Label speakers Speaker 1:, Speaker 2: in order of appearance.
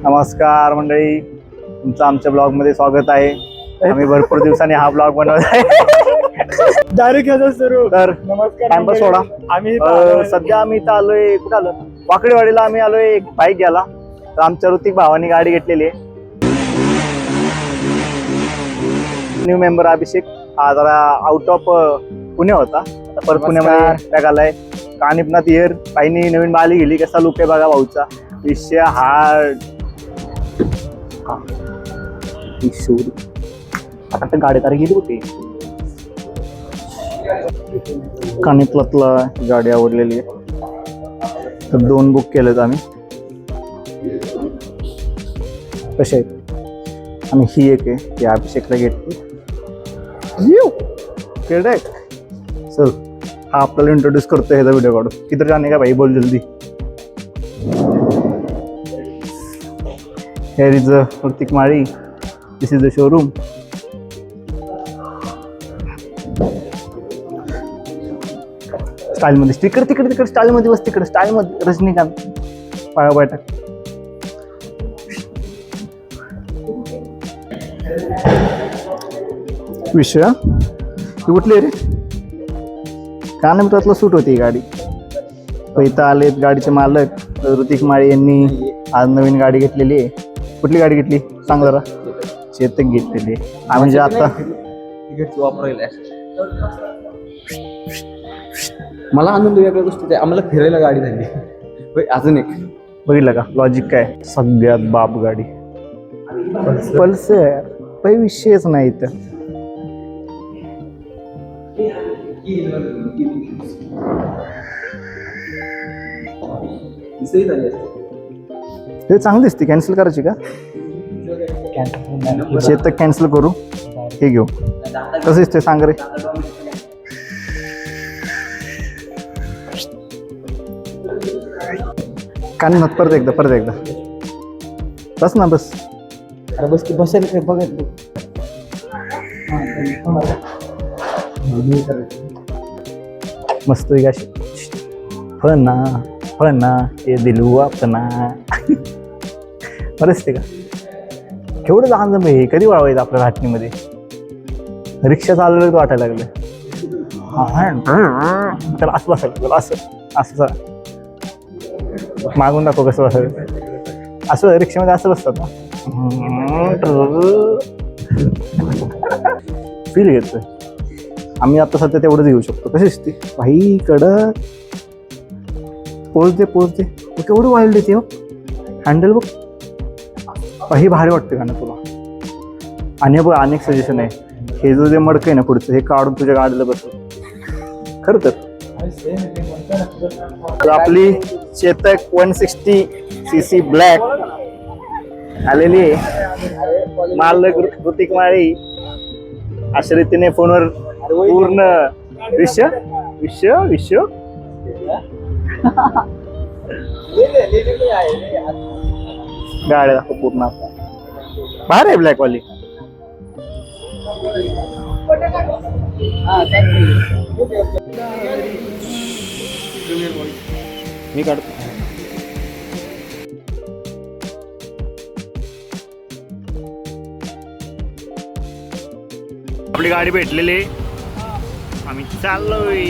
Speaker 1: नमस्कार मंडळी, तुमचं आमच्या ब्लॉग मध्ये स्वागत आहे. आम्ही भरपूर दिवसांनी हा ब्लॉग बनवत आहे.
Speaker 2: डायरेक्ट सुरू.
Speaker 1: तर
Speaker 2: नमस्कार
Speaker 1: टाइमपास सोडा.
Speaker 2: आम्ही
Speaker 1: सध्या आम्ही इथं आलोय, कुठं आलो, वाकडेवाडीला आम्ही आलोय. एक बाईक घ्यायला. तर आमच्या ऋतिक भावानी गाडी घेतलेली आहे. न्यू मेंबर अभिषेक हा जरा आउट ऑफ पुणे होता, आता परत पुण्यामध्ये बॅग आलाय. कानिपनाथ इयर बाईनी नवीन बाली गेली. कसा लुक आहे बघा भाऊचा. विषय हार्ड. आता गाडी तारी गेली होती. कानिपनाथला गाडी आवडलेली आहे, तर 2 बुक केलेत आम्ही. कसे आहेत? आणि ही एक आहे, ही अभिषेकला घेतली. चल, हा आपल्याला इंट्रोड्यूस करतोय, ह्याचा व्हिडिओ काढू. किधर जाने का भाई, बोल जल्दी. Here is Hrithik Mali. This is the showroom. Style मध्ये स्टिकर, तिकडे स्टाईल मध्ये बस, तिकडे स्टाईल मध्ये रजनीकांत पाया बैठक. विषय ती कुठली रे? कानपनाथला सूट होती ही गाडी. इथं आलेत गाडीचे मालक ऋतिक माळी यांनी. आज नवीन गाडी घेतलेली आहे. कुठली गाडी घेतली सांग जरा. चेतक घेतलेली आहे. आम्ही जे आता
Speaker 2: मला आनंद वेगळ्या गोष्टी, आम्हाला फिरायला गाडी झाली. अजून एक
Speaker 1: बघितलं का लॉजिक काय? सगळ्यात बाप गाडी पल्सर. काही विषयच नाही इथं. ते चांगली दिसते. कॅन्सल करायची का? चेतक कॅन्सल करू, हे घेऊ. कसं दिसते सांग रे. कानिपनाथ परत एकदा बस ना, बस.
Speaker 2: अरे बस की बसायला बघत.
Speaker 1: मस्त अशी फना ते दिलू आपणा. बरंच ते का केवढं लहान हे कधी वाढवायचं आपल्या घाटणीमध्ये. रिक्षा चालवलं वाटायला लागलं. त्याला असं बसायला, असं मागून दाखव कसं बसायचं. असं रिक्षामध्ये असं बसतात ना. फील घेतोय आम्ही आता सध्या, तेवढंच घेऊ शकतो. कशी असते भाई कडक. पोच दे केवढं वाईल्ड येते हो. हँडल बघ ही भारी वाटते का ना तुला. आणि बघ अनेक सजेशन आहे. हे जो जे मडकं आहे ना पुढचं, हे काढून तुझ्या गाडीला बसव. खरं तर आपली चेतक 160cc ब्लॅक आलेली आहे. मालक ऋतिक माळी. अशा रीतीने फोनवर पूर्ण विश्व गाड्या दाखव पूर्ण. बाहेर आहे ब्लॅक वाली. मी काढतो. आपली गाडी भेटलेली, आम्ही चाललोय.